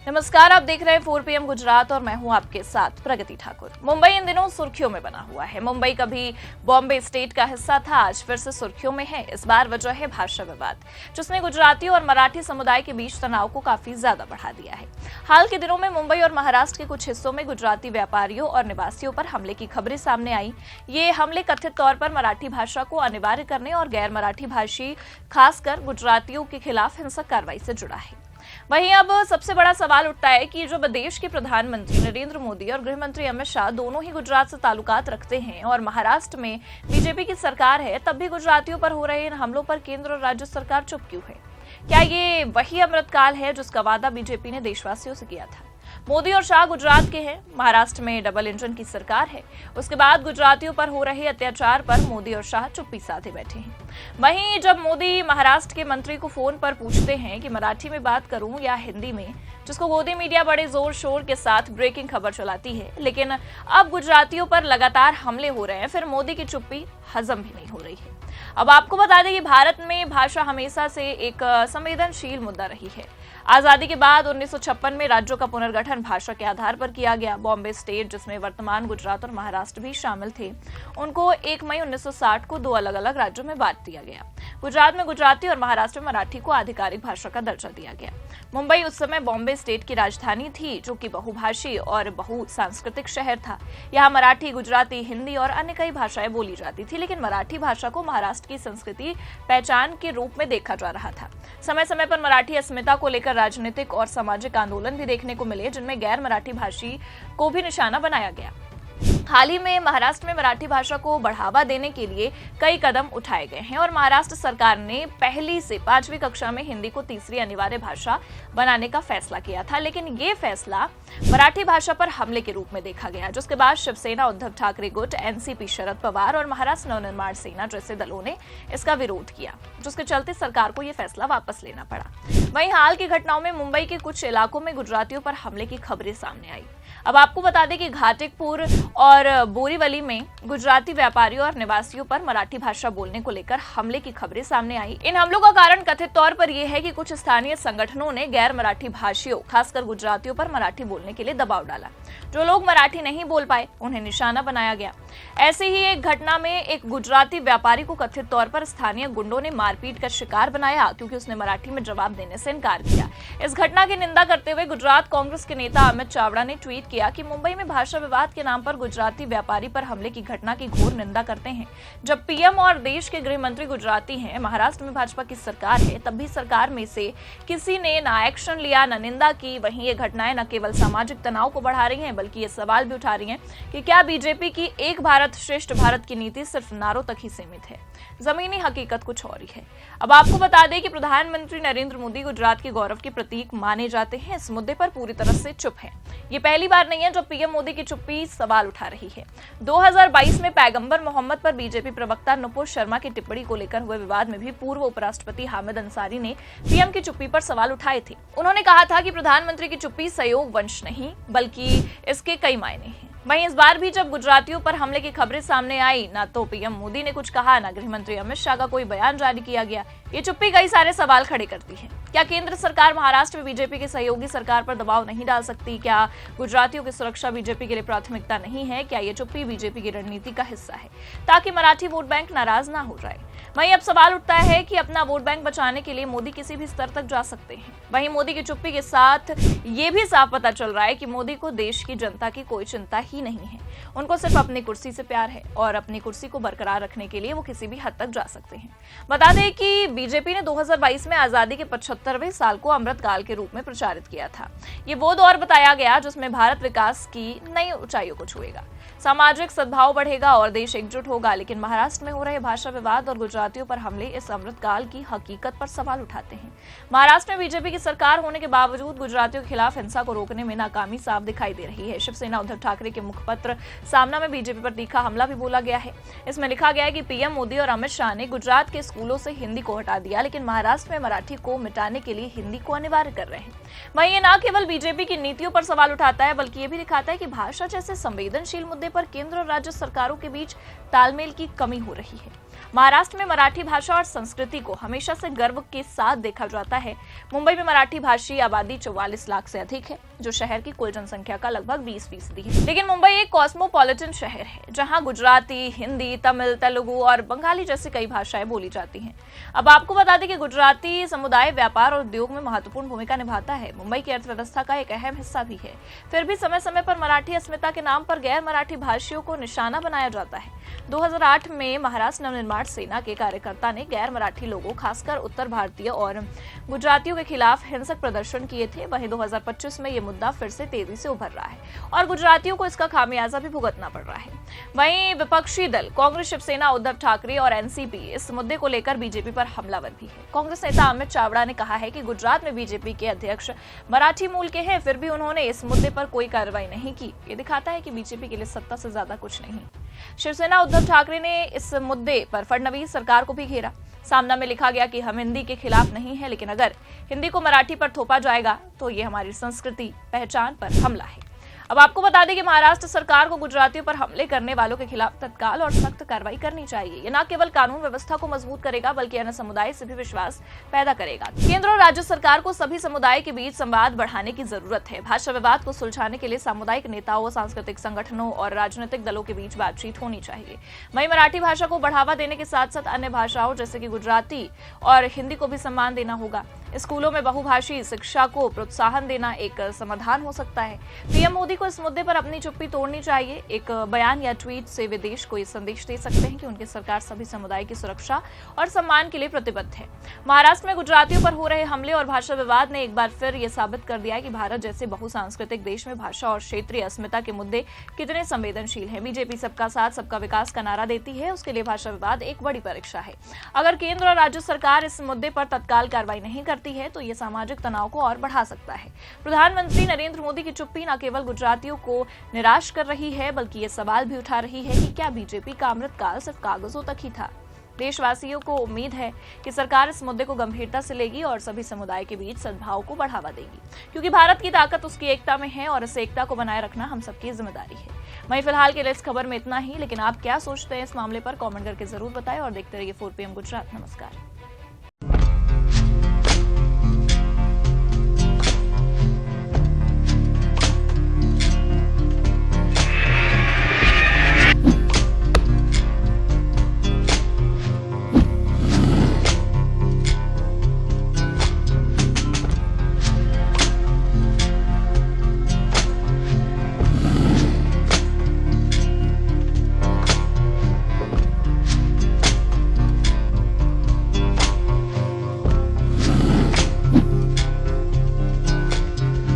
नमस्कार, आप देख रहे हैं 4 PM गुजरात और मैं हूं आपके साथ प्रगति ठाकुर। मुंबई इन दिनों सुर्खियों में बना हुआ है। मुंबई कभी बॉम्बे स्टेट का हिस्सा था, आज फिर से सुर्खियों में है। इस बार वजह है भाषा विवाद, जिसने गुजराती और मराठी समुदाय के बीच तनाव को काफी ज्यादा बढ़ा दिया है। हाल के दिनों में मुंबई और महाराष्ट्र के कुछ हिस्सों में गुजराती व्यापारियों और निवासियों पर हमले की खबरें सामने आई। ये हमले कथित तौर पर मराठी भाषा को अनिवार्य करने और गैर मराठी भाषी खासकर गुजरातियों के खिलाफ हिंसक कार्रवाई से जुड़ा है। वहीं अब सबसे बड़ा सवाल उठता है कि जब देश के प्रधानमंत्री नरेंद्र मोदी और गृह मंत्री अमित शाह दोनों ही गुजरात से ताल्लुकात रखते हैं और महाराष्ट्र में बीजेपी की सरकार है, तब भी गुजरातियों पर हो रहे इन हमलों पर केंद्र और राज्य सरकार चुप क्यों है? क्या ये वही अमृतकाल है जिसका वादा बीजेपी ने देशवासियों से किया था? मोदी और शाह गुजरात के हैं, महाराष्ट्र में डबल इंजन की सरकार है। उसके बाद गुजरातियों पर हो रहे अत्याचार पर मोदी और शाह चुप्पी साधे बैठे हैं। वहीं जब मोदी महाराष्ट्र के मंत्री को फोन पर पूछते हैं कि मराठी में बात करूं या हिंदी में, जिसको गोदी मीडिया बड़े जोर शोर के साथ ब्रेकिंग खबर चलाती है, लेकिन अब गुजरातियों पर लगातार हमले हो रहे हैं, फिर मोदी की चुप्पी हजम भी नहीं हो रही है। अब आपको बता दें कि भारत में भाषा हमेशा से एक संवेदनशील मुद्दा रही है। आजादी के बाद 1956 में राज्यों का पुनर्गठन भाषा के आधार पर किया गया। बॉम्बे स्टेट, जिसमें वर्तमान गुजरात और महाराष्ट्र भी शामिल थे, उनको 1 मई 1960 को 2 अलग अलग राज्यों में बांट दिया गया। गुजरात में गुजराती और महाराष्ट्र में मराठी को आधिकारिक भाषा का दर्जा दिया गया। मुंबई उस समय बॉम्बे स्टेट की राजधानी थी, जो कि बहुभाषी और बहुसांस्कृतिक शहर था। यहाँ मराठी, गुजराती, हिंदी और अन्य कई भाषाएं बोली जाती थी, लेकिन मराठी भाषा को महाराष्ट्र की संस्कृति पहचान के रूप में देखा जा रहा था। समय समय पर मराठी अस्मिता को लेकर राजनीतिक और सामाजिक आंदोलन भी देखने को मिले, जिनमें गैर मराठी भाषी को भी निशाना बनाया गया। हाल ही में महाराष्ट्र में मराठी भाषा को बढ़ावा देने के लिए कई कदम उठाए गए हैं और महाराष्ट्र सरकार ने पहली से 5वीं कक्षा में हिंदी को तीसरी अनिवार्य भाषा बनाने का फैसला किया था, लेकिन ये फैसला मराठी भाषा पर हमले के रूप में देखा गया, जिसके बाद शिवसेना, उद्धव ठाकरे गुट, एनसीपी, शरद पवार और महाराष्ट्र नवनिर्माण सेना जैसे दलों ने इसका विरोध किया, जिसके चलते सरकार को यह फैसला वापस लेना पड़ा। वहीं हाल की घटनाओं में मुंबई के कुछ इलाकों में गुजरातियों पर हमले की खबरें सामने आई। अब आपको बता दें कि घाटिकपुर और बोरीवली में गुजराती व्यापारियों और निवासियों पर मराठी भाषा बोलने को लेकर हमले की खबरें सामने आई। इन हमलों का कारण कथित तौर पर यह है कि कुछ स्थानीय संगठनों ने गैर मराठी भाषियों, खासकर गुजरातियों पर मराठी बोलने के लिए दबाव डाला। जो लोग मराठी नहीं बोल पाए, उन्हें निशाना बनाया गया। ऐसी ही एक घटना में एक गुजराती व्यापारी को कथित तौर पर स्थानीय गुंडों ने मारपीट का शिकार बनाया, क्योंकि उसने मराठी में जवाब देने से इनकार किया। इस घटना की निंदा करते हुए गुजरात कांग्रेस के नेता अमित चावड़ा ने ट्वीट किया कि मुंबई में भाषा विवाद के नाम पर गुजराती व्यापारी पर हमले की घटना की घोर निंदा करते हैं। जब पीएम और देश के गृह मंत्री गुजराती हैं, महाराष्ट्र में भाजपा की सरकार है, तब भी सरकार में से किसी ने ना एक्शन लिया, न निंदा की। वहीं ये घटनाएं न केवल सामाजिक तनाव को बढ़ा रही हैं, बल्कि ये सवाल भी उठा रही हैं कि क्या बीजेपी की एक भारत श्रेष्ठ भारत की नीति सिर्फ नारों तक ही सीमित है? जमीनी हकीकत कुछ और ही है। अब आपको बता दें कि प्रधानमंत्री नरेंद्र मोदी गुजरात के गौरव के प्रतीक माने जाते हैं। इस मुद्दे पर पूरी तरह से चुप हैं। ये पहली बार नहीं है जब पीएम मोदी की चुप्पी सवाल उठा रही है। 2022 में पैगंबर मोहम्मद पर बीजेपी प्रवक्ता नुपुर शर्मा की टिप्पणी को लेकर हुए विवाद में भी पूर्व उपराष्ट्रपति हामिद अंसारी ने पीएम की चुप्पी पर सवाल उठाए थे। उन्होंने कहा था कि प्रधानमंत्री की चुप्पी संयोग वंश नहीं, बल्कि इसके कई मायने हैं। वहीं इस बार भी जब गुजरातियों पर हमले की खबरें सामने आई, ना तो पीएम मोदी ने कुछ कहा, ना गृह मंत्री अमित शाह का कोई बयान जारी किया गया। ये चुप्पी कई सारे सवाल खड़े करती है। क्या केंद्र सरकार महाराष्ट्र में बीजेपी की सहयोगी सरकार पर दबाव नहीं डाल सकती? क्या गुजरातियों की सुरक्षा बीजेपी के लिए प्राथमिकता नहीं है? क्या ये चुप्पी बीजेपी की रणनीति का हिस्सा है, ताकि मराठी वोट बैंक नाराज ना हो जाए? वहीं अब सवाल उठता है कि अपना वोट बैंक बचाने के लिए मोदी किसी भी स्तर तक जा सकते हैं। वहीं मोदी की चुप्पी के साथ ये भी साफ पता चल रहा है कि मोदी को देश की जनता की कोई चिंता ही नहीं है। उनको सिर्फ अपनी कुर्सी से प्यार है और अपनी कुर्सी को बरकरार रखने के लिए वो किसी भी हद तक जा सकते हैं। बता दें कि बीजेपी ने 2022 में आजादी के 75वें साल को अमृतकाल के रूप में प्रचारित किया था। ये वो दौर बताया गया जिसमें भारत विकास की नई ऊंचाइयों को छुएगा, सामाजिक सद्भाव बढ़ेगा और देश एकजुट होगा। लेकिन महाराष्ट्र में हो रहे भाषा विवाद और गुजरातियों पर हमले इस अमृतकाल की हकीकत पर सवाल उठाते हैं। महाराष्ट्र में बीजेपी की सरकार होने के बावजूद गुजरातियों के खिलाफ हिंसा को रोकने में नाकामी साफ दिखाई दे रही है। शिवसेना उद्धव ठाकरे के मुखपत्र सामना में बीजेपी पर तीखा हमला भी बोला गया है। इसमें लिखा गया है कि पीएम मोदी और अमित शाह ने गुजरात के स्कूलों से हिंदी को हटा दिया, लेकिन महाराष्ट्र में मराठी को मिटाने के लिए हिंदी को अनिवार्य कर रहे हैं। वहीं ये न केवल बीजेपी की नीतियों पर सवाल उठाता है, बल्कि ये भी दिखाता है कि भाषा जैसे संवेदनशील मुद्दे पर केंद्र और राज्य सरकारों के बीच तालमेल की कमी हो रही है। महाराष्ट्र में मराठी भाषा और संस्कृति को हमेशा से गर्व के साथ देखा जाता है। मुंबई में मराठी भाषी आबादी 44 लाख से अधिक है, जो शहर की कुल जनसंख्या का लगभग 20% है। लेकिन मुंबई एक कॉस्मोपॉलिटन शहर है, जहां गुजराती, हिंदी, तमिल, तेलुगु और बंगाली जैसी कई भाषाएं बोली जाती हैं। अब आपको बता दें कि गुजराती समुदाय व्यापार और उद्योग में महत्वपूर्ण भूमिका निभाता है, मुंबई की अर्थव्यवस्था का एक अहम हिस्सा भी है। फिर भी समय समय पर मराठी अस्मिता के नाम पर गैर मराठी भाषियों को निशाना बनाया जाता है। 2008 में महाराष्ट्र नवनिर्माण सेना के कार्यकर्ता ने गैर मराठी लोगों, खासकर उत्तर भारतीय और गुजरातियों के खिलाफ हिंसक प्रदर्शन किए थे। वहीं 2025 में ये मुद्दा फिर से तेजी से उभर रहा है और गुजरातियों को इसका खामियाजा भी भुगतना पड़ रहा है। वहीं विपक्षी दल कांग्रेस, शिवसेना, उद्धव ठाकरे और एनसीपी इस मुद्दे को लेकर बीजेपी पर हमलावर भी है। कांग्रेस नेता अमित चावड़ा ने कहा है कि गुजरात में बीजेपी के अध्यक्ष मराठी मूल के हैं, फिर भी उन्होंने इस मुद्दे पर कोई कार्रवाई नहीं की। ये दिखाता है कि बीजेपी के लिए सत्ता से ज्यादा कुछ नहीं। शिवसेना उद्धव ठाकरे ने इस मुद्दे पर फडणवीस सरकार को भी घेरा। सामना में लिखा गया कि हम हिंदी के खिलाफ नहीं है, लेकिन अगर हिंदी को मराठी पर थोपा जाएगा तो ये हमारी संस्कृति, पहचान पर हमला है। अब आपको बता दें कि महाराष्ट्र सरकार को गुजरातियों पर हमले करने वालों के खिलाफ तत्काल और सख्त कार्रवाई करनी चाहिए। ये न केवल कानून व्यवस्था को मजबूत करेगा, बल्कि अन्य समुदाय से भी विश्वास पैदा करेगा। केंद्र और राज्य सरकार को सभी समुदाय के बीच संवाद बढ़ाने की जरूरत है। भाषा विवाद को सुलझाने के लिए सामुदायिक नेताओं, सांस्कृतिक संगठनों और राजनीतिक दलों के बीच बातचीत होनी चाहिए। वहीं मराठी भाषा को बढ़ावा देने के साथ साथ अन्य भाषाओं जैसे कि गुजराती और हिंदी को भी सम्मान देना होगा। स्कूलों में बहुभाषी शिक्षा को प्रोत्साहन देना एक समाधान हो सकता है। पीएम मोदी को इस मुद्दे पर अपनी चुप्पी तोड़नी चाहिए। एक बयान या ट्वीट से वे देश को ये संदेश दे सकते हैं कि उनकी सरकार सभी समुदाय की सुरक्षा और सम्मान के लिए प्रतिबद्ध है। महाराष्ट्र में गुजरातियों पर हो रहे हमले और भाषा विवाद ने एक बार फिर ये साबित कर दिया है कि भारत जैसे बहुसांस्कृतिक देश में भाषा और क्षेत्रीय अस्मिता के मुद्दे कितने संवेदनशील हैं। बीजेपी सबका साथ, सबका विकास का नारा देती है, उसके लिए भाषा विवाद एक बड़ी परीक्षा है। अगर केंद्र और राज्य सरकार इस मुद्दे पर तत्काल कार्रवाई नहीं करती है तो ये सामाजिक तनाव को और बढ़ा सकता है। प्रधानमंत्री नरेंद्र मोदी की चुप्पी न केवल गुजरातियों को निराश कर रही है, बल्कि ये सवाल भी उठा रही है कि क्या बीजेपी का अमृतकाल सिर्फ कागजों तक ही था। देशवासियों को उम्मीद है कि सरकार इस मुद्दे को गंभीरता से लेगी और सभी समुदाय के बीच सद्भाव को बढ़ावा देगी, क्योंकि भारत की ताकत उसकी एकता में है और इस एकता को बनाए रखना हम सबकी जिम्मेदारी है। वहीं फिलहाल के लिए इस खबर में इतना ही, लेकिन आप क्या सोचते हैं इस मामले पर कमेंट करके जरूर बताएं और देखते रहिए 4 PM गुजरात। नमस्कार।